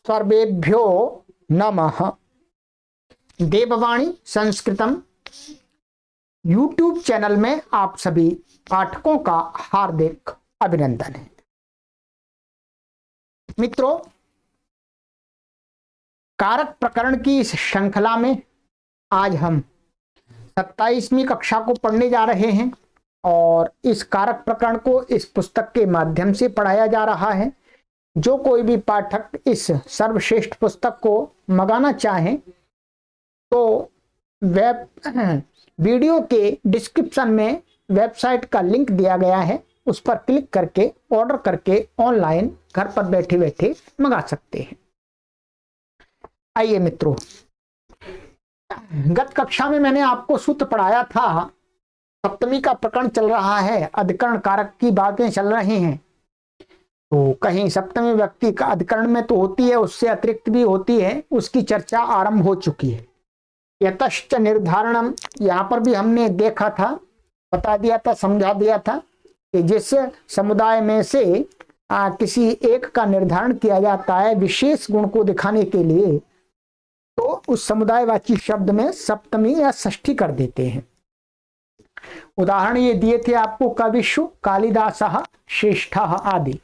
सर्वेभ्यो नमः। देववाणी संस्कृतम YouTube channel में आप सभी पाठकों का हार्दिक अभिनंदन है। मित्रों, कारक प्रकरण की इस श्रृंखला में आज हम 27वीं कक्षा को पढ़ने जा रहे हैं और इस कारक प्रकरण को इस पुस्तक के माध्यम से पढ़ाया जा रहा है। जो कोई भी पाठक इस सर्वश्रेष्ठ पुस्तक को मंगाना चाहें तो वीडियो के डिस्क्रिप्शन में वेबसाइट का लिंक दिया गया है, उस पर क्लिक करके ऑर्डर करके ऑनलाइन घर पर बैठे बैठे मंगा सकते हैं। आइए मित्रों, गत कक्षा में मैंने आपको सूत्र पढ़ाया था। सप्तमी का प्रकरण चल रहा है, अधिकरण कारक की बातें चल रही हैं। तो कहीं सप्तमी व्यक्ति का अधिकरण में तो होती है, उससे अतिरिक्त भी होती है, उसकी चर्चा आरंभ हो चुकी है। यतश्च निर्धारणम, यहाँ पर भी हमने देखा था, बता दिया था, समझा दिया था कि जिस समुदाय में से किसी एक का निर्धारण किया जाता है विशेष गुण को दिखाने के लिए, तो उस समुदायवाची शब्द में सप्तमी या षष्ठी कर देते हैं। उदाहरण ये दिए थे आपको, कविषु कालिदासः श्रेष्ठः आदि।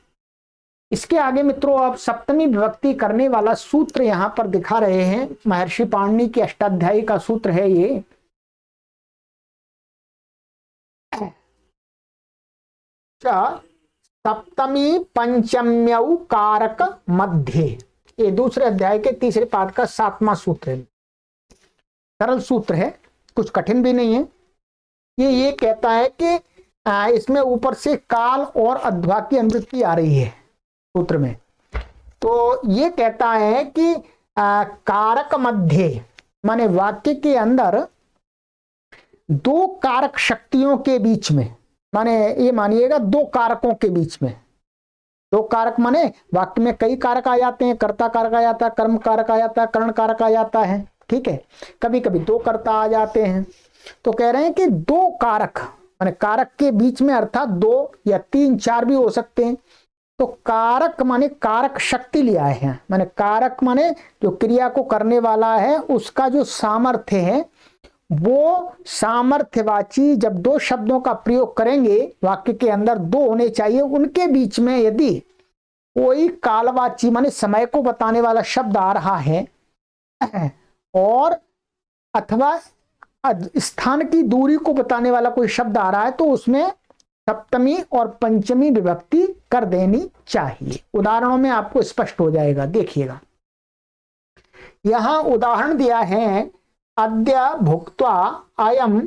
इसके आगे मित्रों अब सप्तमी विभक्ति करने वाला सूत्र यहां पर दिखा रहे हैं। महर्षि पाणिनि की अष्टाध्यायी का सूत्र है ये। सप्तमी पंचम्यौ कारक मध्य, ये दूसरे अध्याय के तीसरे पाद का 7वां सूत्र है। सरल सूत्र है, कुछ कठिन भी नहीं है। ये कहता है कि इसमें ऊपर से काल और अध्वा की अनुवृत्ति आ रही है सूत्र में। तो ये कहता है कि कारक मध्य माने वाक्य के अंदर दो कारक शक्तियों के बीच में, माने ये मानिएगा दो कारकों के बीच में। दो कारक माने वाक्य में कई कारक आ जाते हैं, कर्ता कारक आ जाता है, कर्म कारक आ जाता है, करण कारक आ जाता है, ठीक है। कभी कभी दो कर्ता आ जाते हैं। तो कह रहे हैं कि दो कारक माने कारक के बीच में, अर्थात दो या तीन चार भी हो सकते हैं। तो कारक माने कारक शक्ति लिया है, माने कारक माने जो क्रिया को करने वाला है उसका जो सामर्थ्य है, वो सामर्थ्यवाची जब दो शब्दों का प्रयोग करेंगे, वाक्य के अंदर दो होने चाहिए, उनके बीच में यदि कोई कालवाची माने समय को बताने वाला शब्द आ रहा है और अथवा स्थान की दूरी को बताने वाला कोई शब्द आ रहा है, तो उसमें सप्तमी और पंचमी विभक्ति कर देनी चाहिए। उदाहरणों में आपको स्पष्ट हो जाएगा, देखिएगा। यहां उदाहरण दिया है, अद्य भुक्त्वा अयम,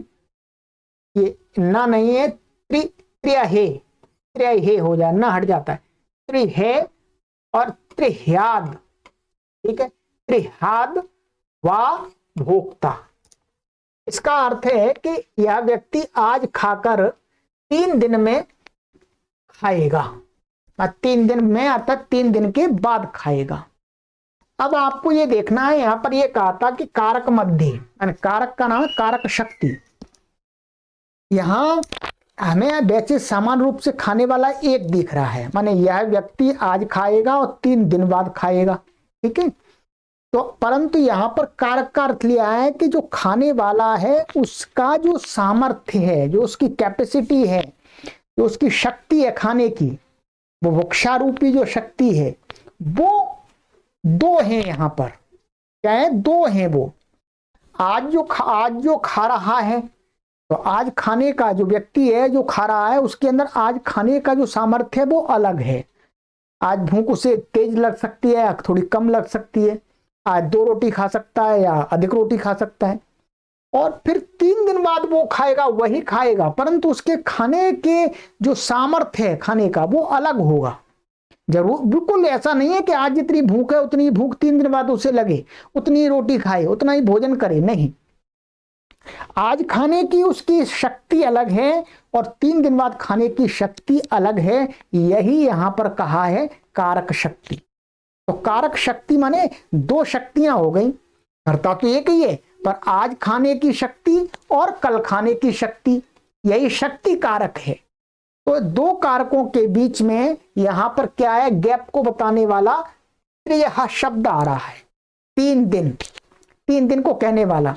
ये ना नहीं है, त्र्यहे हो जाए, ना हट जाता है, त्रिहे और त्रिह्याद, ठीक है। त्रिह्याद वा भोक्ता, इसका अर्थ है कि यह व्यक्ति आज खाकर 3 दिन में खाएगा, 3 दिन में अर्थात 3 दिन के बाद खाएगा। अब आपको ये देखना है, यहां पर ये कहा था कि कारक मध्य, कारक का नाम है कारक शक्ति। यहां हमें वैसे समान रूप से खाने वाला एक दिख रहा है, माने यह व्यक्ति आज खाएगा और 3 दिन बाद खाएगा, ठीक है। तो परंतु यहां पर कारक का अर्थ लिया है कि जो खाने वाला है उसका जो सामर्थ्य है, जो उसकी कैपेसिटी है, जो उसकी शक्ति है खाने की, वो वृक्षारूपी जो शक्ति है, वो दो हैं। यहां पर क्या है, दो हैं। वो आज जो खा रहा है, तो आज खाने का जो व्यक्ति है जो खा रहा है, उसके अंदर आज खाने का जो सामर्थ्य है वो अलग है। आज भूख उसे तेज लग सकती है या थोड़ी कम लग सकती है, आज 2 रोटी खा सकता है या अधिक रोटी खा सकता है, और फिर 3 दिन बाद वो खाएगा, वही खाएगा, परंतु उसके खाने के जो सामर्थ्य है खाने का वो अलग होगा। जरूर बिल्कुल ऐसा नहीं है कि आज जितनी भूख है उतनी भूख 3 दिन बाद उसे लगे, उतनी रोटी खाए, उतना ही भोजन करे, नहीं। आज खाने की उसकी शक्ति अलग है और 3 दिन बाद खाने की शक्ति अलग है। यही यहां पर कहा है कारक शक्ति। तो कारक शक्ति माने दो शक्तियां हो गई, करता तो एक ही है, पर आज खाने की शक्ति और कल खाने की शक्ति, यही शक्ति कारक है। तो दो कारकों के बीच में यहां पर क्या है, गैप को बताने वाला यह शब्द आ रहा है 3 दिन को कहने वाला,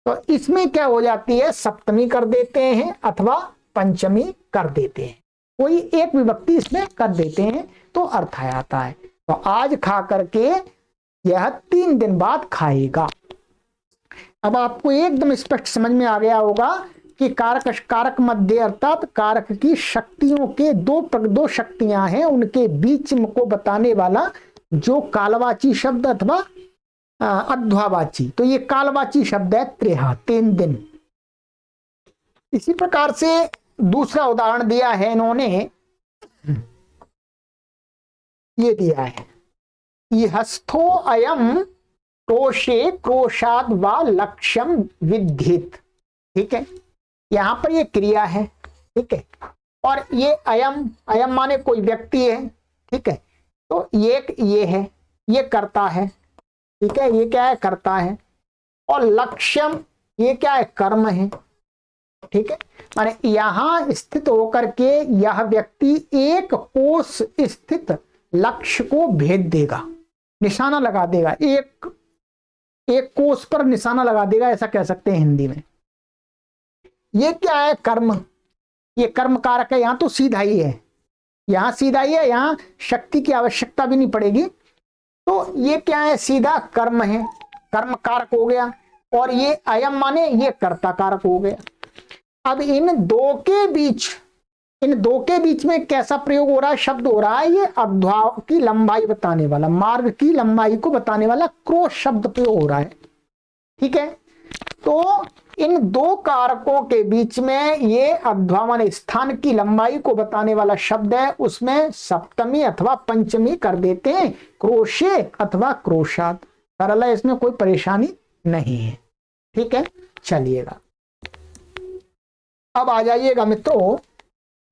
तो इसमें क्या हो जाती है, सप्तमी कर देते हैं अथवा पंचमी कर देते हैं, कोई एक विभक्ति इसमें कर देते हैं तो अर्थ आ जाता है। तो आज खा करके यह 3 दिन बाद खाएगा। अब आपको एकदम स्पष्ट समझ में आ गया होगा कि कारक मध्य अर्थात कारक की शक्तियों के दो शक्तियां हैं, उनके बीच को बताने वाला जो कालवाची शब्द अथवा अध्वावाची, तो ये कालवाची शब्द है त्रेहा, 3 दिन। इसी प्रकार से दूसरा उदाहरण दिया है इन्होंने, ये दिया है इहस्थो अयम क्रोशे क्रोशाद व लक्ष्यम विद्धित। ठीक है, यहां पर ये क्रिया है, ठीक है, और ये अयम माने कोई व्यक्ति है, ठीक है, तो ये है, ये करता है, ठीक है, ये क्या है, करता है, और लक्ष्यम ये क्या है, कर्म है, ठीक है, माने यहां स्थित होकर के यह व्यक्ति एक कोष स्थित लक्ष्य को भेद देगा, निशाना लगा देगा, एक कोष पर निशाना लगा देगा, ऐसा कह सकते हैं हिंदी में। ये क्या है, कर्म, ये कर्म कारक है, यहां तो सीधा ही है, यहां सीधा ही है, यहां शक्ति की आवश्यकता भी नहीं पड़ेगी, तो ये क्या है, सीधा कर्म है, कर्म कारक हो गया, और ये अयम माने ये कर्ता कारक हो गया। अब इन दो के बीच में कैसा प्रयोग हो रहा है, शब्द हो रहा है, ये अध्वाव की लंबाई बताने वाला, मार्ग की लंबाई को बताने वाला क्रोश शब्द प्रयोग हो रहा है, ठीक है। तो इन दो कारकों के बीच में ये अध्वा माने स्थान की लंबाई को बताने वाला शब्द है, उसमें सप्तमी अथवा पंचमी कर देते हैं, क्रोशे अथवा क्रोशात, सरल है, इसमें कोई परेशानी नहीं है, ठीक है। चलिएगा अब आ जाइएगा मित्रों,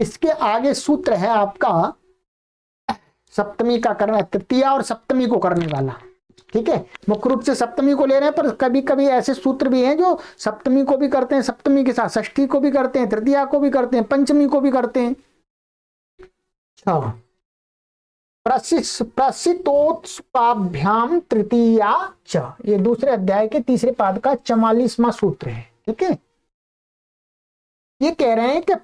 इसके आगे सूत्र है आपका सप्तमी का करना, तृतीया और सप्तमी को करने वाला, ठीक है। मुख्य रूप से सप्तमी को ले रहे हैं, पर कभी कभी ऐसे सूत्र भी हैं जो सप्तमी को भी करते हैं, सप्तमी के साथ षष्ठी को भी करते हैं, तृतीया को भी करते हैं, पंचमी को भी करते हैं। प्रसितोत्सुकाभ्याम तृतीया च, ये दूसरे अध्याय के तीसरे पाद का 44वां सूत्र है, ठीक है। ये कह रहे हैं कि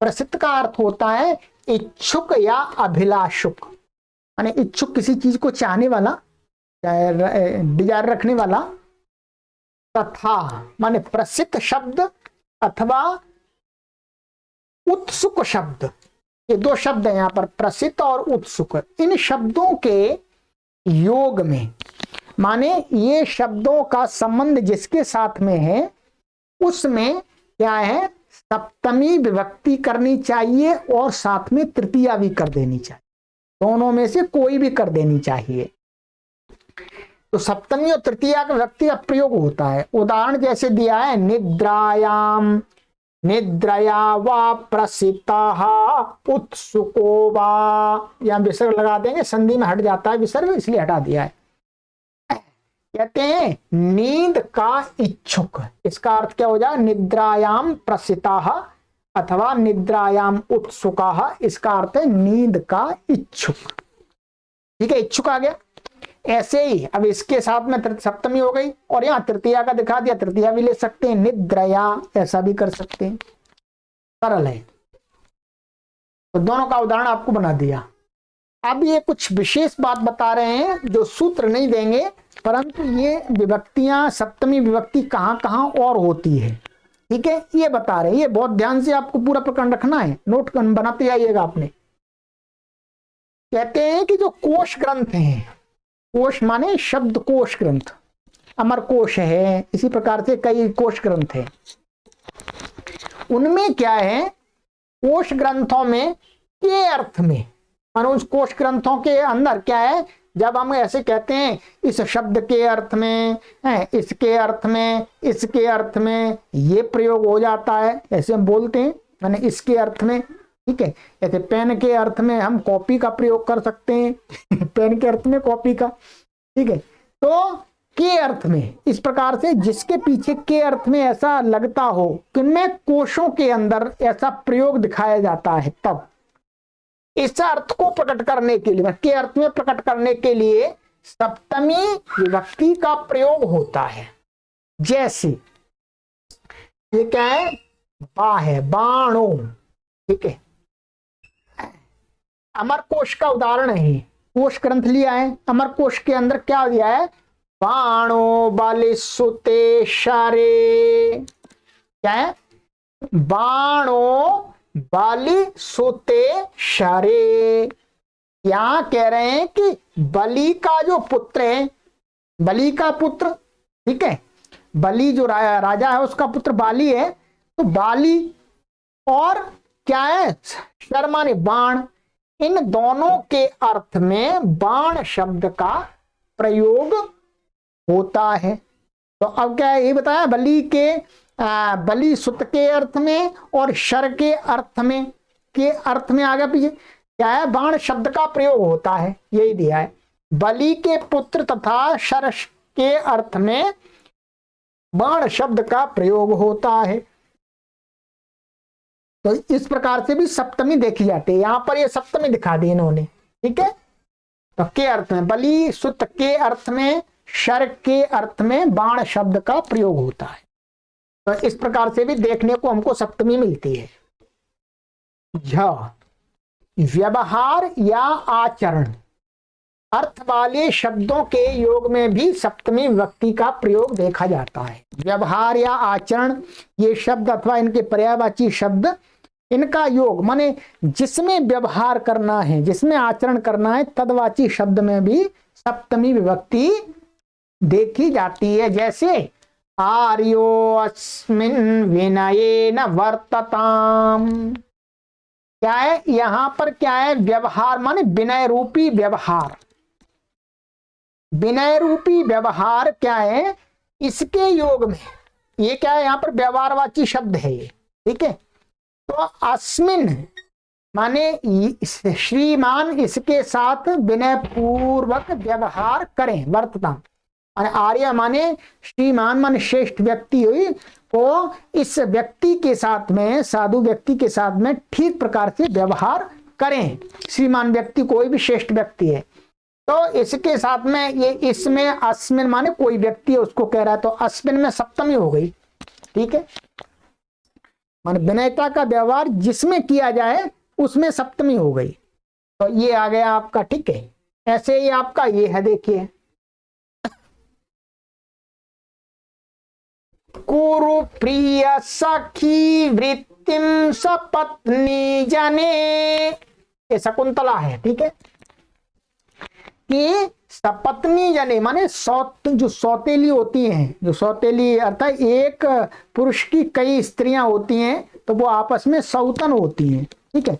प्रसिद्ध का अर्थ होता है इच्छुक या अभिलाषुक, माने इच्छुक किसी चीज को चाहने वाला, डिजायर रखने वाला, तथा माने प्रसिद्ध शब्द अथवा उत्सुक शब्द, ये दो शब्द हैं यहां पर, प्रसिद्ध और उत्सुक। इन शब्दों के योग में माने ये शब्दों का संबंध जिसके साथ में है उसमें क्या है, सप्तमी विभक्ति करनी चाहिए और साथ में तृतीया भी कर देनी चाहिए, दोनों में से कोई भी कर देनी चाहिए। तो सप्तमी और तृतीया का विभक्ति का प्रयोग होता है। उदाहरण जैसे दिया है, निद्रायाम निद्रया वा प्रसिताः उत्सुको वा, यहां विसर्ग लगा देंगे, संधि में हट जाता है विसर्ग, इसलिए हटा दिया है। कहते हैं नींद का इच्छुक, इसका अर्थ क्या हो जाए, निद्रायाम प्रसिताः अथवा निद्रायाम उत्सुकाः, इसका अर्थ है नींद का इच्छुक, ठीक है, इच्छुक आ गया। ऐसे ही अब इसके साथ में सप्तमी हो गई, और यहां तृतीया का दिखा दिया, तृतीया भी ले सकते हैं, निद्रया ऐसा भी कर सकते हैं, सरल है। तो दोनों का उदाहरण आपको बना दिया। अब ये कुछ विशेष बात बता रहे हैं जो सूत्र नहीं देंगे, परंतु ये विभक्तियां, सप्तमी विभक्ति कहां कहां और होती है, ठीक है, ये बता रहे हैं। ये बहुत ध्यान से आपको पूरा प्रकरण रखना है, नोट बनाते जाइएगा अपने। कहते हैं कि जो कोश ग्रंथ हैं, कोश माने शब्द कोश ग्रंथ, अमर कोश है, इसी प्रकार से कई कोश ग्रंथ हैं, उनमें क्या है, कोश ग्रंथों में के अर्थ में, मानो उस कोश ग्रंथों के अंदर क्या है, जब हम ऐसे कहते हैं इस शब्द के अर्थ में, इसके अर्थ में, इसके अर्थ में, ये प्रयोग हो जाता है, ऐसे हम बोलते हैं, माने इसके अर्थ में, ठीक है। ऐसे पेन के अर्थ में हम कॉपी का प्रयोग कर सकते हैं पेन के अर्थ में कॉपी का, ठीक है। तो के अर्थ में, इस प्रकार से जिसके पीछे के अर्थ में ऐसा लगता हो कि उनमें कोशों के अंदर ऐसा प्रयोग दिखाया जाता है, तब इस अर्थ को प्रकट करने के लिए, के अर्थ में प्रकट करने के लिए सप्तमी विभक्ति का प्रयोग होता है। जैसे ये क्या है, बा है, बाणो, ठीक है। अमर कोश का उदाहरण है, कोश ग्रंथ लिया है, अमर कोश के अंदर क्या दिया है, बाणो बाले सुते शारे, क्या है, बाणो बाली सुते शारे। यहां कह रहे हैं कि बलि का जो पुत्र है, बलि का पुत्र, ठीक है, बलि जो राजा है उसका पुत्र बाली है, तो बाली और क्या है, शर्मा ने बाण, इन दोनों के अर्थ में बाण शब्द का प्रयोग होता है। तो अब क्या है, ये बताया बलि के बलि सुत के अर्थ में और शर के अर्थ में आगे पीछे क्या है, बाण शब्द का प्रयोग होता है, यही दिया है। बलि के पुत्र तथा शर के अर्थ में बाण शब्द का प्रयोग होता है। तो इस प्रकार से भी सप्तमी देखी जाती है। यहां पर ये सप्तमी दिखा दी इन्होंने, ठीक है। तो के अर्थ में, बलि सुत के अर्थ में, शर के अर्थ में बाण शब्द का प्रयोग होता है। तो इस प्रकार से भी देखने को हमको सप्तमी मिलती है। व्यवहार या आचरण अर्थ वाले शब्दों के योग में भी सप्तमी विभक्ति का प्रयोग देखा जाता है। व्यवहार या आचरण, ये शब्द अथवा इनके पर्यायवाची शब्द, इनका योग माने जिसमें व्यवहार करना है, जिसमें आचरण करना है, तदवाची शब्द में भी सप्तमी विभक्ति देखी जाती है। जैसे आर्यो अस्मिन् विनयेन वर्तताम, क्या है, यहां पर क्या है, व्यवहार माने विनय रूपी व्यवहार, विनय रूपी व्यवहार क्या है, इसके योग में ये क्या है, यहां पर व्यवहारवाची शब्द है ये, ठीक है। तो अस्मिन माने श्रीमान, इसके साथ विनय पूर्वक व्यवहार करें, वर्तता। आर्य माने श्रीमान माने श्रेष्ठ व्यक्ति हुई, को इस व्यक्ति के साथ में, साधु व्यक्ति के साथ में ठीक प्रकार से व्यवहार करें। श्रीमान व्यक्ति कोई भी श्रेष्ठ व्यक्ति है, तो इसके साथ में ये, इसमें अस्मिन माने कोई व्यक्ति है उसको कह रहा है, तो अस्मिन में सप्तमी हो गई, ठीक है। माने विनयता का व्यवहार जिसमें किया जाए उसमें सप्तमी हो गई। तो ये आ गया आपका, ठीक है। ऐसे ही आपका ये है, देखिए, कुरु प्रिय सखी वृत्तिम सपत्नी जने, ये शकुंतला है, ठीक है। कि सपत्नी जने माने जो सौतेली होती हैं, जो सौतेली अर्थात एक पुरुष की कई स्त्रियां होती हैं, तो वो आपस में सौतन होती हैं, ठीक है।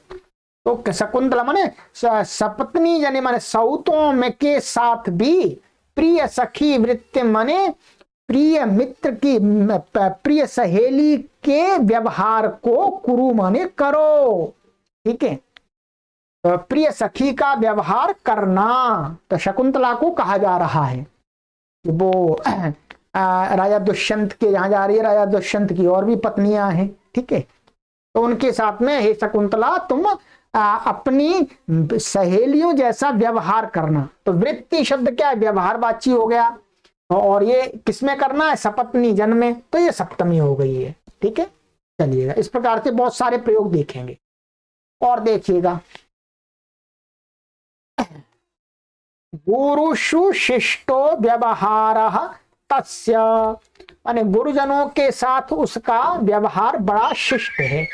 तो शकुंतला माने सपत्नी जने माने सौतों में के साथ भी प्रिय सखी वृत्ति माने प्रिय मित्र की, प्रिय सहेली के व्यवहार को कुरु माने करो, ठीक है। तो प्रिय सखी का व्यवहार करना, तो शकुंतला को कहा जा रहा है कि वो राजा दुष्यंत के यहाँ जा रही है, राजा दुष्यंत की और भी पत्नियां हैं, ठीक है। तो उनके साथ में, हे शकुंतला तुम अपनी सहेलियों जैसा व्यवहार करना। तो वृत्ति शब्द क्या है, व्यवहारवाची हो गया, और ये किसमें करना है, सपत्नी जन में, तो ये सप्तमी हो गई है, ठीक है। चलिएगा, इस प्रकार से बहुत सारे प्रयोग देखेंगे। और देखिएगा, गुरुषु शिष्टो व्यवहारः तस्य, माने गुरुजनों के साथ उसका व्यवहार बड़ा शिष्ट है।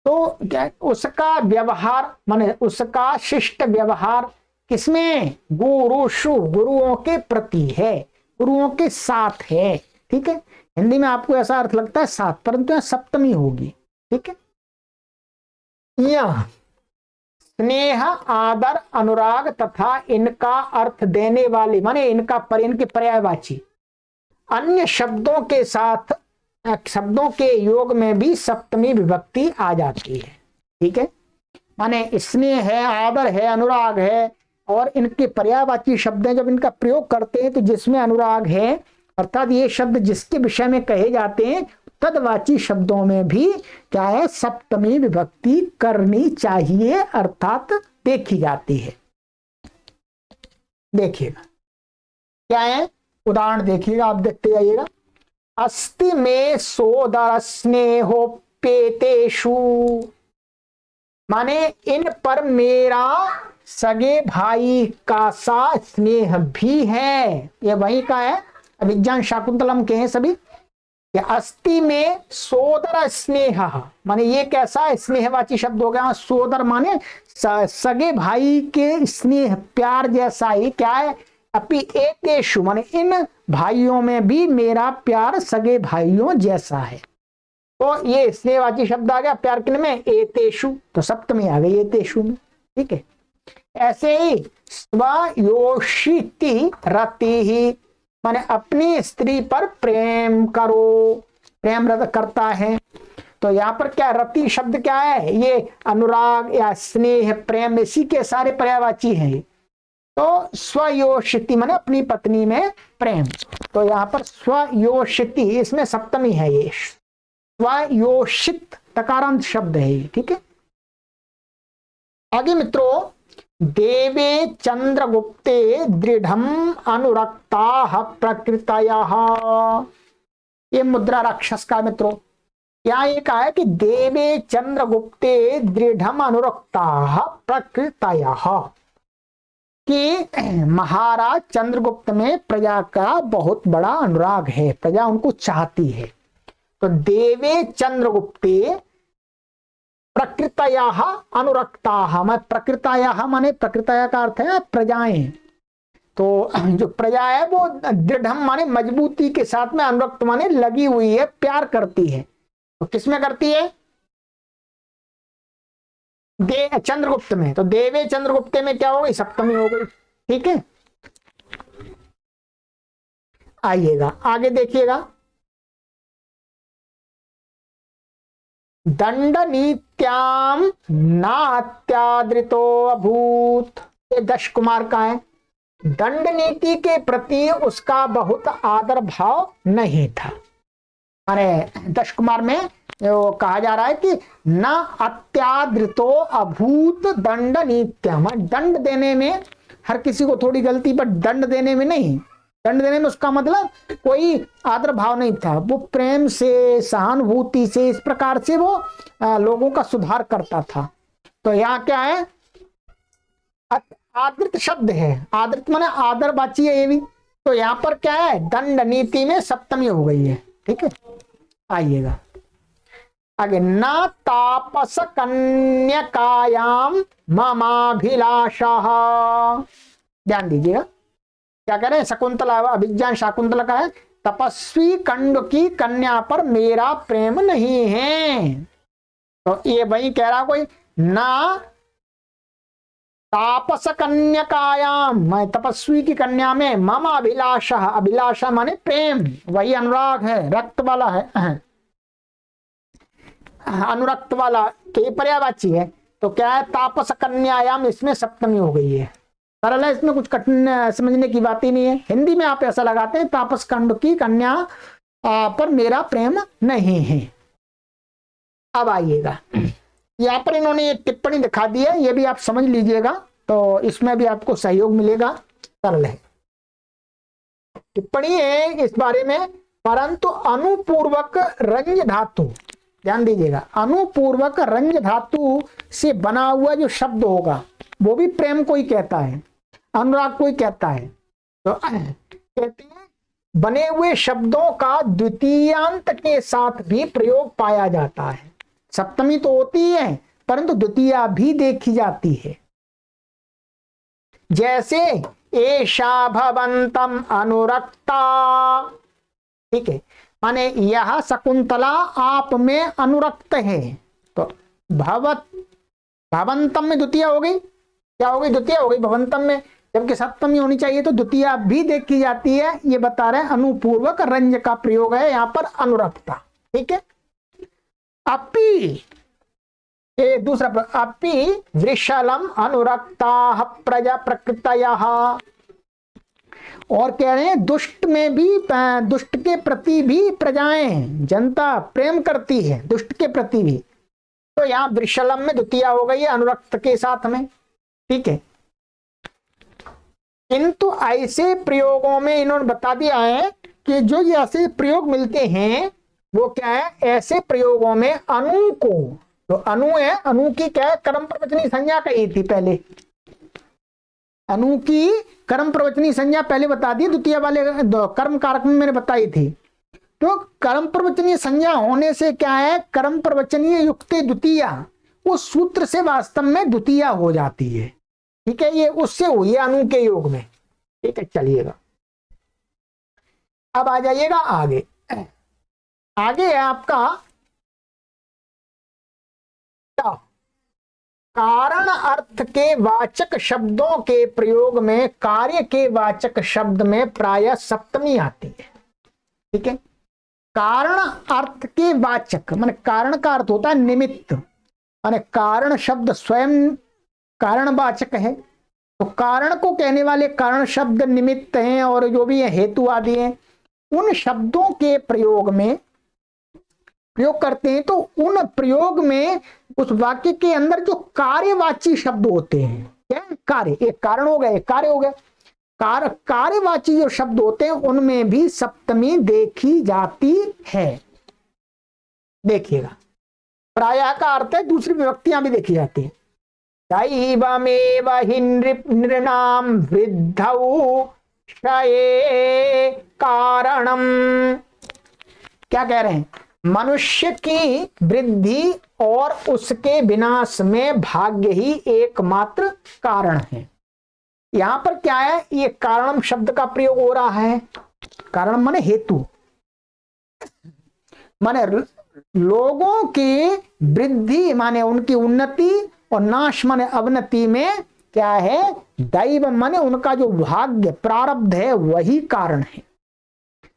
तो उसका व्यवहार माने उसका शिष्ट व्यवहार किसमें, गुरुषु, गुरुओं के प्रति है, गुरुओं के साथ है, ठीक है। हिंदी में आपको ऐसा अर्थ लगता है साथ, परंतु यहां सप्तमी होगी, ठीक है। यह स्नेह, आदर, अनुराग तथा इनका अर्थ देने वाले माने इनके पर्यायवाची अन्य शब्दों के साथ, शब्दों के योग में भी सप्तमी विभक्ति आ जाती है, ठीक है। माने स्नेह है, आदर है, अनुराग है, और इनके पर्यायवाची शब्द जब इनका प्रयोग करते हैं तो जिसमें अनुराग है, अर्थात ये शब्द जिसके विषय में कहे जाते हैं तदवाची शब्दों में भी क्या है, सप्तमी विभक्ति करनी चाहिए, अर्थात देखी जाती है। देखिएगा क्या है, उदाहरण देखिएगा, आप देखते जाइएगा। अस्ति में सोदर स्नेहोपेतेषु, माने इन पर मेरा सगे भाई का सा स्नेह भी है। ये वही का है, अभिज्ञान शाकुंतलम के हैं सभी। अस्ति में सोदर स्नेह, माने ये कैसा स्नेहवाची शब्द हो गया। सोदर माने सगे भाई के स्नेह, प्यार जैसा ही क्या है। अपि एतेषु माने इन भाइयों में भी मेरा प्यार सगे भाइयों जैसा है। तो ये स्नेहवाची शब्द आ गया प्यार किन में, एतेषु, तो सप्तमी आ गई एतेषु में। ठीक है, ऐसे ही स्वयोषिति रति ही, माने अपनी स्त्री पर प्रेम करो, प्रेम करता है। तो यहाँ पर क्या रति शब्द क्या है, ये अनुराग या स्नेह प्रेम इसी के सारे पर्यायवाची हैं। तो स्वयोषिति माने अपनी पत्नी में प्रेम, तो यहाँ पर स्वयोषिति इसमें सप्तमी है, ये स्वयोषित तकारांत शब्द है ये। ठीक है, आगे मित्रों, देवे चंद्रगुप्ते दृढ़म अनुरक्ता प्रकृतयः, ये मुद्रा राक्षस का मित्रों। यहाँ ये कहा है कि देवे चंद्रगुप्ते दृढ़म अनुरक्ता प्रकृतयः, कि महाराज चंद्रगुप्त में प्रजा का बहुत बड़ा अनुराग है, प्रजा उनको चाहती है। तो देवे चंद्रगुप्ते प्रकृतयः अनुरक्ताः, मैं प्रकृतयः माने प्रकृतयः का अर्थ है प्रजाएं। तो जो प्रजा है वो दृढ़म माने मजबूती के साथ में, अनुरक्त माने लगी हुई है, प्यार करती है। तो किसमें करती है, चंद्रगुप्त में। तो देवे चंद्रगुप्ते में क्या हो गई, सप्तमी हो गई। ठीक है, आइएगा आगे देखिएगा। दंड नीत्याम नात्यादृतो अभूत, ये दश कुमार का है। दंड नीति के प्रति उसका बहुत आदर भाव नहीं था। माने दश कुमार में वो कहा जा रहा है कि न अत्यादृतो अभूत दंड नीत्यम, दंड देने में हर किसी को थोड़ी गलती, पर दंड देने में नहीं। दंड देने में उसका मतलब कोई आदर भाव नहीं था, वो प्रेम से सहानुभूति से इस प्रकार से वो लोगों का सुधार करता था। तो यहाँ क्या है, आदृत शब्द है, आदृत माने आदरवाची है ये भी। तो यहाँ पर क्या है, दंड नीति में सप्तमी हो गई है। ठीक है, आइएगा आगे। न तापस कन्यकायाम ममाभिलाषः, ध्यान दीजिएगा क्या कह रहे हैं, शकुंतला अभिज्ञान शाकुंतला का है, तपस्वी कंड की कन्या पर मेरा प्रेम नहीं है। तो ये वही कह रहा कोई, ना तापस कन्यकायाम, मैं तपस्वी की कन्या में, मम अभिलाषा, अभिलाषा माने प्रेम, वही अनुराग है, रक्त वाला है, अनुरक्त वाला, तो ये पर्यायवाची है। तो क्या है, तापस कन्यायाम, इसमें सप्तमी हो गई है। सरल है, इसमें कुछ कठिन समझने की बात ही नहीं है। हिंदी में आप ऐसा लगाते हैं, तापस कंड की कन्या पर मेरा प्रेम नहीं है। अब आइएगा, यहाँ पर इन्होंने एक टिप्पणी दिखा दी है, ये भी आप समझ लीजिएगा, तो इसमें भी आपको सहयोग मिलेगा। सरल है, टिप्पणी है इस बारे में, परंतु अनुपूर्वक रंज धातु, ध्यान दीजिएगा, अनुपूर्वक रंज धातु से बना हुआ जो शब्द होगा वो भी प्रेम को ही कहता है, अनुराग को ही कहता है। तो कहते हैं बने हुए शब्दों का द्वितीयांत के साथ भी प्रयोग पाया जाता है। सप्तमी तो होती है परंतु द्वितीया भी देखी जाती है। जैसे एषा भवन्तम अनुरक्ता, ठीक है, माने यह शकुंतला आप में अनुरक्त है। तो भवंतम में द्वितीय हो गई, क्या हो गई, द्वितीय हो गई भवंतम में, जबकि सप्तमी होनी चाहिए, तो द्वितीय भी देखी जाती है। ये बता रहे हैं अनुपूर्वक रंज का प्रयोग है यहाँ पर, अनुरक्ता। ठीक है, अपि ये दूसरा, अपि वृषलम अनुरक्ता प्रजा प्रकृतयः, और कह रहे हैं दुष्ट में भी, दुष्ट के प्रति भी प्रजाएं, जनता प्रेम करती है दुष्ट के प्रति भी। तो यहाँ वृषलम में द्वितीया हो गई है अनुरक्त के साथ में, ठीक है। किंतु ऐसे प्रयोगों में इन्होंने बता दिया है कि जो ये ऐसे प्रयोग मिलते हैं वो क्या है, ऐसे प्रयोगों में अनु को, तो अनु है, अनु की क्या है, कर्म प्रवचनी संज्ञा कही थी पहले, अनु की कर्म प्रवचनी संज्ञा पहले बता दी, द्वितीय वाले कर्म कारक में मैंने बताई थी। तो कर्म प्रवचनीय संज्ञा होने से क्या है, कर्म प्रवचनीय युक्त द्वितीया, उस सूत्र से वास्तव में द्वितीया हो जाती है, ठीक है। ये उससे हुई है अनु के योग में, ठीक है। चलिएगा अब आ जाइएगा आगे। आगे है आपका कारण अर्थ के वाचक शब्दों के प्रयोग में कार्य के वाचक शब्द में प्रायः सप्तमी आती है, ठीक है। कारण अर्थ के वाचक माने कारण का अर्थ होता है निमित्त, माने कारण शब्द स्वयं कारणवाचक है, तो कारण को कहने वाले कारण शब्द निमित्त हैं और जो भी है हेतु आदि हैं, उन शब्दों के प्रयोग में प्रयोग करते हैं। तो उन प्रयोग में उस वाक्य के अंदर जो कार्यवाची शब्द होते हैं, क्या कार्य, एक कारण हो गया एक कार्य हो गया, कार्यवाची जो शब्द होते हैं उनमें भी सप्तमी देखी जाती है। देखिएगा प्रायः का अर्थ है दूसरी विभक्तियां भी देखी जाती हैं। दैवमेव हि नृणां वृद्धौ क्षये कारणम, क्या कह रहे हैं, मनुष्य की वृद्धि और उसके विनाश में भाग्य ही एकमात्र कारण है। यहां पर क्या है, ये कारणम शब्द का प्रयोग हो रहा है। कारण माने हेतु, माने लोगों की वृद्धि माने उनकी उन्नति और नाश माने अवनति में क्या है, दैव माने उनका जो भाग्य प्रारब्ध है वही कारण है।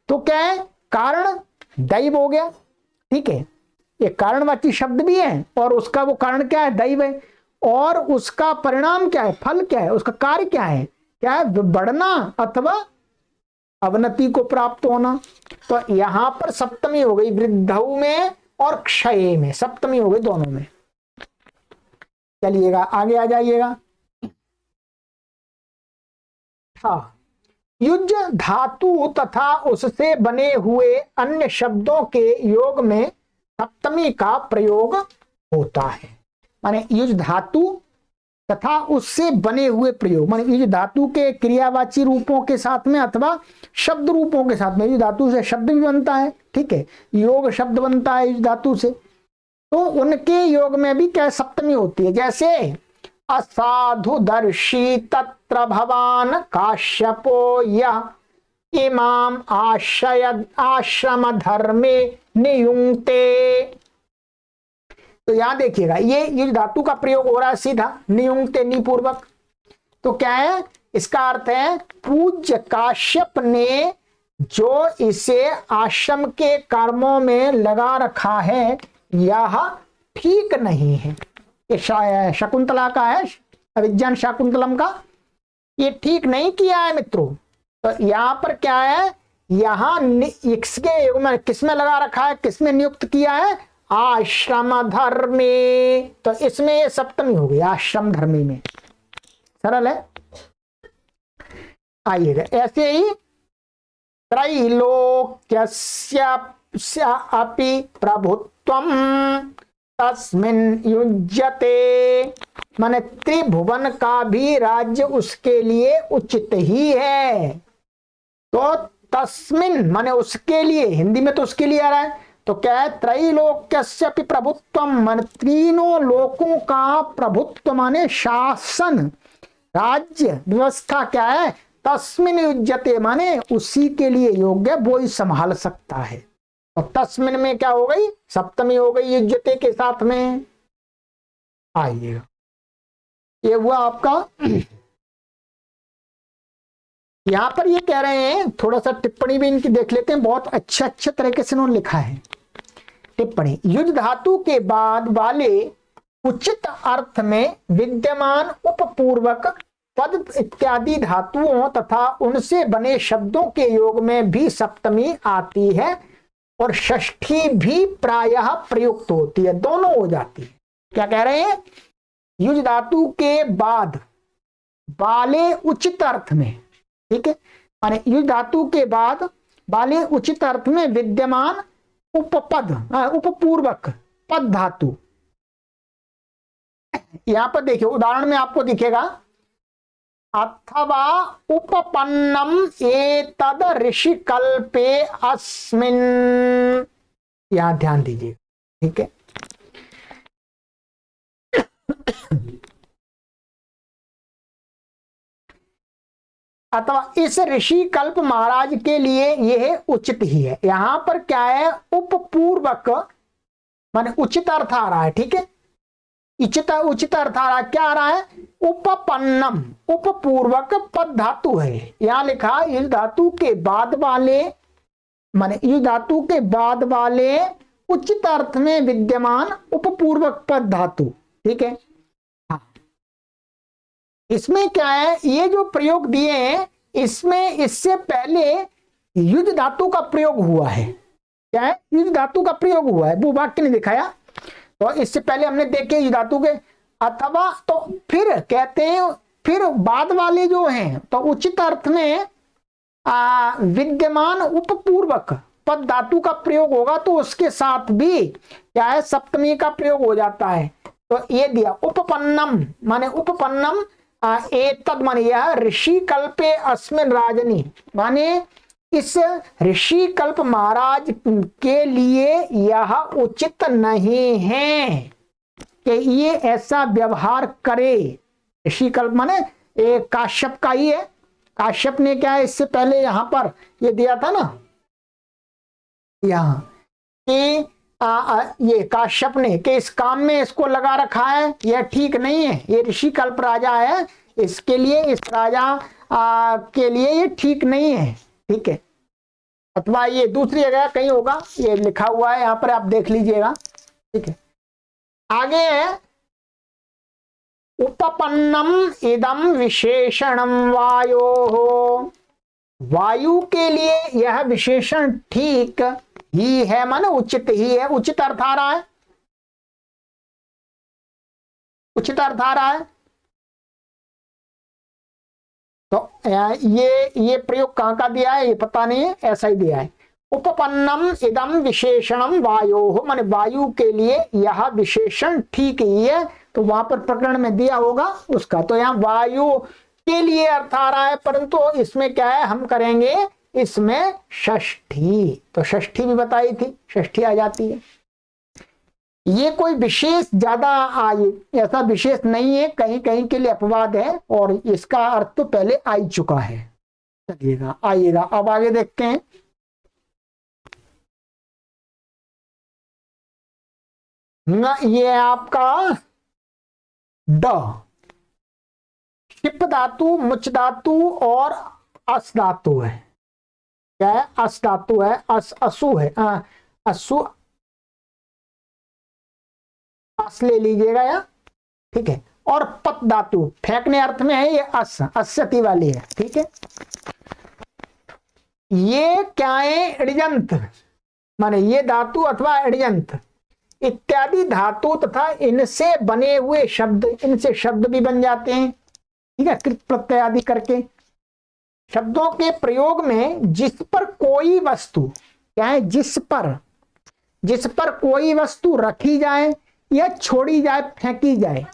तो क्या है, कारण दैव हो गया, ठीक है। ये कारणवाची शब्द भी है और उसका वो कारण क्या है, दैव है, और उसका परिणाम क्या है, फल क्या है, उसका कार्य क्या है बढ़ना अथवा अवनति को प्राप्त होना। तो यहां पर सप्तमी हो गई वृद्धौ में और क्षय में, सप्तमी हो गई दोनों में। चलिएगा आगे आ जाइएगा। हाँ, युज धातु तथा उससे बने हुए अन्य शब्दों के योग में सप्तमी का प्रयोग होता है। माने युज धातु तथा उससे बने हुए प्रयोग, माने युज धातु के क्रियावाची रूपों के साथ में अथवा शब्द रूपों के साथ में, युज धातु से शब्द भी बनता है, ठीक है, योग शब्द बनता है युज धातु से, तो उनके योग में भी क्या सप्तमी होती है। जैसे असाधुदर्शी तत्र भवान काश्यपो यः इमाम आश्रम धर्मे नियुंक्ते। तो यहां देखिएगा ये युज धातु का प्रयोग हो रहा है सीधा नियुंक्ते निपूर्वक। तो क्या है, इसका अर्थ है पूज्य काश्यप ने जो इसे आश्रम के कर्मों में लगा रखा है यह ठीक नहीं है। ये शकुंतला का है, अभिज्ञान शाकुंतलम का, ये ठीक नहीं किया है मित्रों। तो यहां पर क्या है, यहां इसके योग में किसमें लगा रखा है, किसमें नियुक्त किया है, आश्रम धर्मे। तो इसमें ये सप्तमी हो गई आश्रम धर्मी में, सरल है। आइएगा ऐसे ही त्रैलोक्यस्य अपि प्रभुत्वम तस्मिन् युज्यते, माने त्रिभुवन का भी राज्य उसके लिए उचित ही है। तो तस्मिन् माने उसके लिए, हिंदी में तो उसके लिए आ रहा है, तो क्या है त्रैलोक्यस्य प्रभुत्वम, माने तीनों लोकों का प्रभुत्व माने शासन राज्य व्यवस्था क्या है, तस्मिन् युज्यते माने उसी के लिए योग्य, वो ही संभाल सकता है। और तस्मिन में क्या हो गई, सप्तमी हो गई युज्यते के साथ में। आइएगा ये हुआ आपका। यहां पर ये कह रहे हैं, थोड़ा सा टिप्पणी भी इनकी देख लेते हैं, बहुत अच्छे तरीके से उन्होंने लिखा है टिप्पणी। युज धातु के बाद वाले उचित अर्थ में विद्यमान उपपूर्वक पद इत्यादि धातुओं तथा उनसे बने शब्दों के योग में भी सप्तमी आती है और षष्ठी भी प्रायः प्रयुक्त होती है, दोनों हो जाती है। क्या कह रहे हैं? युज धातु के बाद वाले उचित अर्थ में, ठीक है, माने युज धातु के बाद वाले उचित अर्थ में विद्यमान उपपद, उपपूर्वक पद धातु। यहां पर देखिए उदाहरण में आपको दिखेगा, अथवा उपपन्नम एतद ऋषि कल्पे अस्मिन्, यहां ध्यान दीजिए, ठीक है। अथवा इस ऋषि कल्प महाराज के लिए यह उचित ही है। यहां पर क्या है? उपपूर्वक माने उचित अर्थ आ रहा है, ठीक है। उचित अर्थ आ रहा है, क्या आ रहा है? उपपन्नम, उपपूर्वक पद धातु है। यहां लिखा इस धातु के बाद वाले, माने इस धातु के बाद वाले उचित अर्थ में विद्यमान उपपूर्वक पद धातु, ठीक है। हाँ, इसमें क्या है? ये जो प्रयोग दिए हैं इसमें इससे पहले युज धातु का प्रयोग हुआ है। क्या है? युज धातु का प्रयोग हुआ है, वो वाक्य नहीं दिखाया। तो इससे पहले हमने देखे युज धातु के अथवा, तो फिर कहते हैं फिर बाद वाले जो हैं तो उचित अर्थ में विद्यमान उपपूर्वक पद धातु का प्रयोग होगा, तो उसके साथ भी क्या है? सप्तमी का प्रयोग हो जाता है। तो ये दिया उपपन्नम, माने उपपन्नम एतद, माने यह ऋषि कल्पे अस्मिन् राजनी, माने इस ऋषि कल्प महाराज के लिए यह उचित नहीं है कि ये ऐसा व्यवहार करे। ऋषि कल्प माने एक काश्यप का ही है। काश्यप ने क्या है? इससे पहले यहां पर ये दिया था ना, यहां कि ये काश्यप ने कि इस काम में इसको लगा रखा है, यह ठीक नहीं है, ये ऋषि कल्प राजा है, इसके लिए इस राजा के लिए ये ठीक नहीं है, ठीक है। अथवा ये दूसरी जगह कहीं होगा, ये लिखा हुआ है यहां पर, आप देख लीजिएगा, ठीक है। आगे है उपपन्नम इदम विशेषणम वायो, वायु के लिए यह विशेषण ठीक ही है, माने उचित ही है। उचित अर्थ आ रहा है, उचित अर्थ आ रहा है। तो ये प्रयोग कहां का दिया है ये पता नहीं है, ऐसा ही दिया है। उपपन्नम इदम विशेषणम वायो, माने वायु के लिए यह विशेषण ठीक ही है। तो वहां पर प्रकरण में दिया होगा उसका, तो यहाँ वायु के लिए अर्थ आ रहा है, परंतु इसमें क्या है? हम करेंगे इसमें षष्ठी, तो षष्ठी भी बताई थी, षष्ठी आ जाती है। ये कोई विशेष ज्यादा ऐसा विशेष नहीं है, कहीं कहीं के लिए अपवाद है, और इसका अर्थ तो पहले आ ही चुका है। चलिएगा, आइएगा अब आगे देखते हैं। ये आपका ड, शिप धातु, मुच धातु और अस धातु है। क्या है? अस धातु है, असु है, असु, अस ले लीजिएगा या, ठीक है। और पत धातु फेंकने अर्थ में है, ये अस, अस्यति वाली है, ठीक है। ये क्या है? अड़िजंत, माने ये धातु अथवा अड़िजंत इत्यादि धातु तथा इनसे बने हुए शब्द, इनसे शब्द भी बन जाते हैं, ठीक है, कृत प्रत्यय आदि करके। शब्दों के प्रयोग में जिस पर कोई वस्तु, क्या है? जिस पर कोई वस्तु रखी जाए या छोड़ी जाए, फेंकी जाए,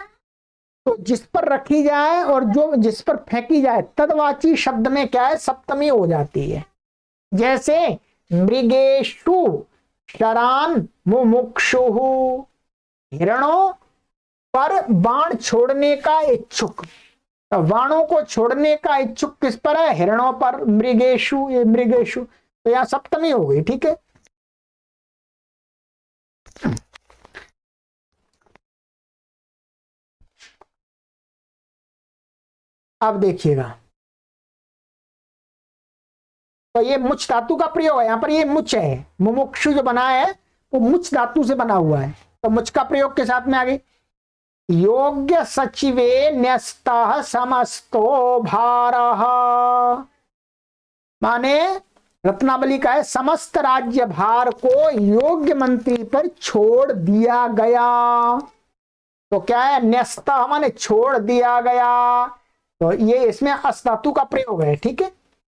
तो जिस पर रखी जाए और जो जिस पर फेंकी जाए तदवाची शब्द में क्या है? सप्तमी हो जाती है। जैसे मृगेशु शरान मुमुक्षुः, हिरणों पर बाण छोड़ने का इच्छुक, तो बाणों को छोड़ने का इच्छुक किस पर है? हिरणों पर। मृगेशु, ये मृगेशु, तो यहां सप्तमी हो गई, ठीक है। अब देखिएगा, तो ये मुच धातु का प्रयोग है, यहां पर ये मुच है, मुमुक्षु जो बना है वो मुच धातु से बना हुआ है, तो मुच का प्रयोग के साथ में आ गई। योग्य सचिवे न्यस्तः समस्तो भारः, माने रत्नावली का है समस्त राज्य भार को योग्य मंत्री पर छोड़ दिया गया। तो क्या है, न्यस्तः माने छोड़ दिया गया, तो ये इसमें अस धातु का प्रयोग है, ठीक है,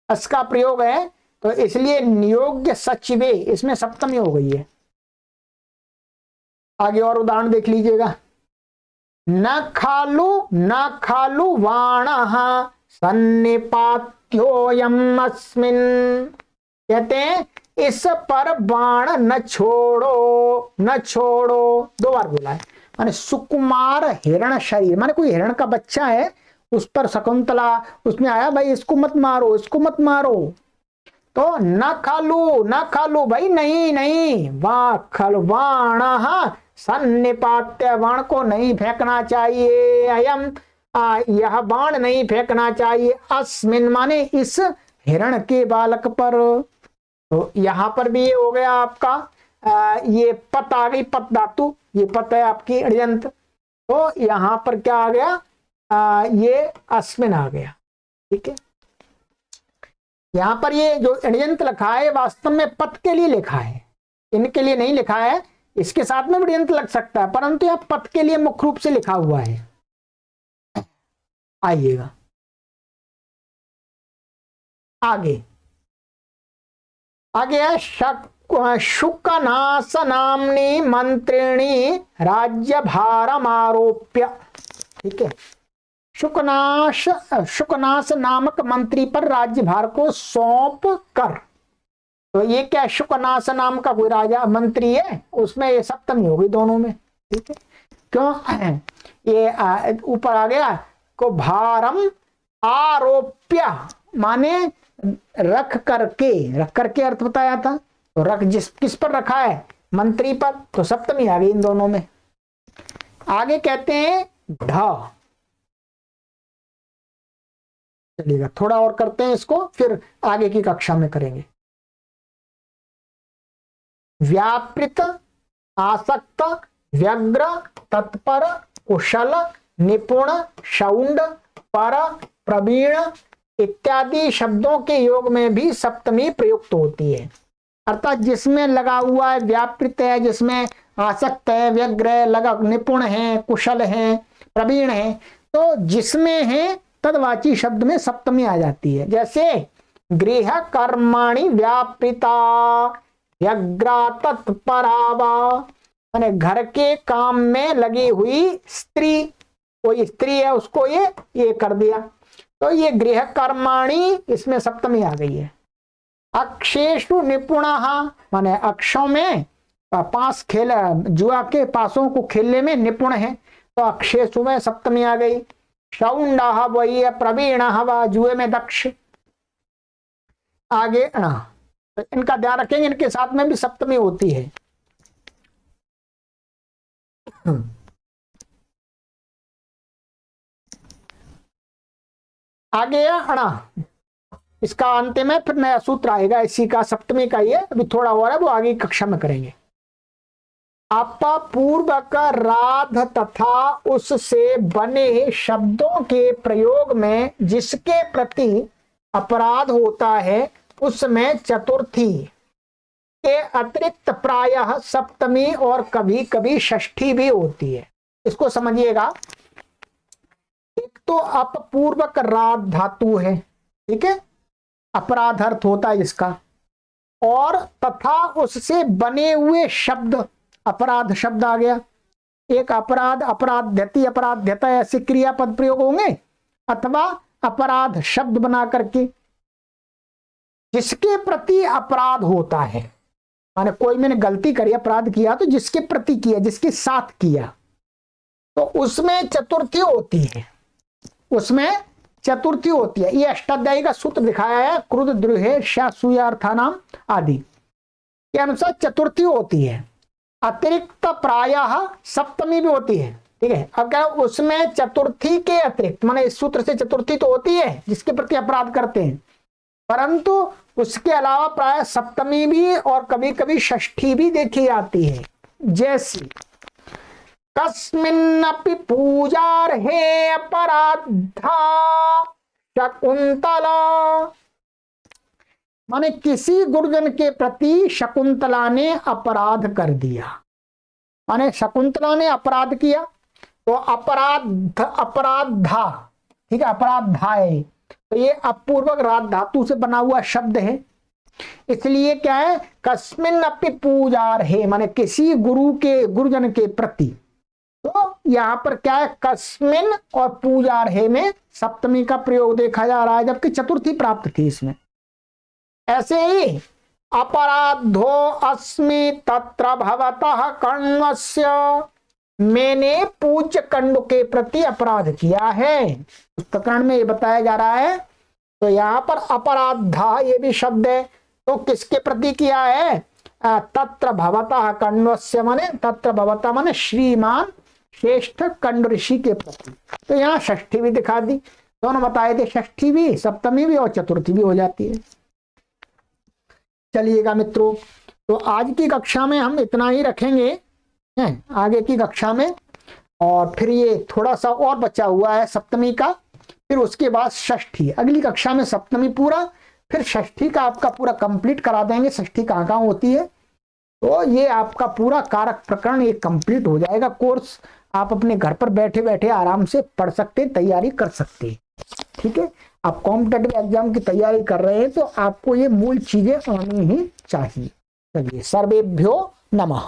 अस का प्रयोग है, तो इसलिए नियोग्य सचिवे इसमें सप्तमी हो गई है। आगे और उदाहरण देख लीजिएगा। न खालु वाणः सन्निपात्योऽयम् अस्मिन्, कहते हैं इस पर बाण न छोड़ो, न छोड़ो, दो बार बोला है। माने सुकुमार हिरण शरीर, माने कोई हिरण का बच्चा है, उस पर शकुंतला, उसमें आया भाई इसको मत मारो, इसको मत मारो, तो न खालू भाई नहीं नहीं, वाह खलवाण सन्निपात्य, बाण को नहीं फेंकना चाहिए, अयम यह बाण नहीं फेंकना चाहिए, अस्मिन माने इस हिरण के बालक पर। तो यहां पर भी ये हो गया आपका ये पत आ गई, पत धातु, ये पत है आपकी अण्यंत, तो यहां पर क्या आ गया, ये अस्मिन आ गया, ठीक है। यहां पर ये जो अण्यंत लिखा है वास्तव में पत के लिए लिखा है, इनके लिए नहीं लिखा है, इसके साथ में अण्यंत लग सकता है, परंतु यह पत के लिए मुख्य रूप से लिखा हुआ है। आइएगा आगे, आगे है शुकनास नामनी मंत्रिणी राज्य भारम आरोप्य, ठीक है। शुकनास नामक मंत्री पर राज्य भार को सौंप कर, तो ये क्या शुकनास नाम का कोई राजा मंत्री है, उसमें ये सप्तमी हो गई दोनों में, ठीक है। क्यों, ये ऊपर आ गया को भारम आरोप्य, माने रख करके अर्थ बताया था, तो रख किस पर रखा है, मंत्री पर, तो सप्तमी आ गई इन दोनों में। आगे कहते हैं ढ, चलिएगा थोड़ा और करते हैं इसको, फिर आगे की कक्षा में करेंगे। व्यापृत, आसक्त, व्यग्र, तत्पर, कुशल, निपुण, शौंड, पर, प्रवीण इत्यादि शब्दों के योग में भी सप्तमी प्रयुक्त होती है। अर्थात जिसमें लगा हुआ है, व्यापृत है, जिसमें आसक्त है, व्यग्र है, लगा, निपुण है, कुशल है, प्रवीण है, तो जिसमें है तदवाची शब्द में सप्तमी आ जाती है। जैसे गृह कर्माणि व्यापृता व्यग्रा तत्परावा, माने घर के काम में लगी हुई स्त्री, कोई स्त्री है उसको ये कर दिया, तो ये गृह कर्माणि इसमें सप्तमी आ गई है। अक्षेषु निपुणः, माने अक्षों में पास खेल, जुआ के पासों को खेलने में निपुण है, तो अक्षेषु में सप्तमी आ गई। शौंडः वही है, प्रवीणः व जुए में दक्ष। आगे तो इनका ध्यान रखेंगे, इनके साथ में भी सप्तमी होती है। आगे अणा, इसका अंत में फिर नया सूत्र आएगा इसी का, सप्तमी का ये अभी थोड़ा और है, वो आगे कक्षा में करेंगे। आपा पूर्व का राध तथा उससे बने शब्दों के प्रयोग में जिसके प्रति अपराध होता है उसमें चतुर्थी के अतिरिक्त प्रायः सप्तमी और कभी कभी षष्ठी भी होती है। इसको समझिएगा, एक तो अपपूर्वक राध धातु है, ठीक है, अपराध अर्थ होता है इसका, और तथा उससे बने हुए शब्द, अपराध शब्द आ गया। एक अपराध, अपराध्यति, अपराध्यता ऐसे क्रियापद प्रयोग होंगे, अथवा अपराध शब्द बना करके जिसके प्रति अपराध होता है, माने कोई मैंने गलती करी, अपराध किया, तो जिसके प्रति किया, जिसके साथ किया, तो उसमें चतुर्थी होती है, उसमें चतुर्थी होती है। ये अष्टाध्यायी का सूत्र दिखाया है, क्रुद्ध द्रुहे शासुयार्थानाम आदि के अनुसार चतुर्थी होती है। अतिरिक्त प्रायः सप्तमी भी होती है, ठीक है। अब क्या, उसमें चतुर्थी के अतिरिक्त, माने इस सूत्र से चतुर्थी तो होती है जिसके प्रति अपराध करते हैं, परंतु उसके अलावा प्राय सप्तमी भी और कभी कभी षष्ठी भी देखी जाती है। जैसी कस्मिन्नपि पूजार्हे अपराधा शकुंतला। माने किसी गुरुजन के प्रति शकुंतला ने अपराध कर दिया, माने शकुंतला ने अपराध किया तो अपराध अपराधा, ठीक है, अपराधा है तो ये अपूर्वक राध धातु से बना हुआ शब्द है, इसलिए क्या है, कस्मिन अपि पूजार्हे माने किसी गुरुजन के प्रति। तो यहां पर क्या है, कस्मिन और पूजार्हे में सप्तमी का प्रयोग देखा जा रहा है, जबकि चतुर्थी प्राप्त थी इसमें। ऐसे ही अपराधो अस्मि तत्र भवतः कण्वस्य, मैंने पूज्य कंड के प्रति अपराध किया है, उस प्रकरण में ये बताया जा रहा है। तो यहां पर अपराधा ये भी शब्द है, तो किसके प्रति किया है, तत्र भवतः कण्वस्य माने तत्र भवतः माने श्रीमान श्रेष्ठ कंड ऋषि के प्रति। तो यहाँ षष्ठी भी दिखा दी, दोनों बताए थे, षष्ठी भी सप्तमी भी और चतुर्थी भी हो जाती है। चलिएगा मित्रों, तो आज की कक्षा में हम इतना ही रखेंगे, आगे की कक्षा में, और फिर ये थोड़ा सा और बचा हुआ है सप्तमी का, फिर उसके बाद षष्ठी, अगली कक्षा में सप्तमी पूरा, फिर षष्ठी का आपका पूरा कंप्लीट करा देंगे, षष्ठी कहाँ कहाँ होती है। तो ये आपका पूरा कारक प्रकरण ये कंप्लीट हो जाएगा कोर्स, आप अपने घर पर बैठे बैठे आराम से पढ़ सकते, तैयारी कर सकते, ठीक है। आप कॉम्पिटेटिव एग्जाम की तैयारी कर रहे हैं तो आपको ये मूल चीजें आनी ही चाहिए। चलिए, सर्वेभ्यो नमः।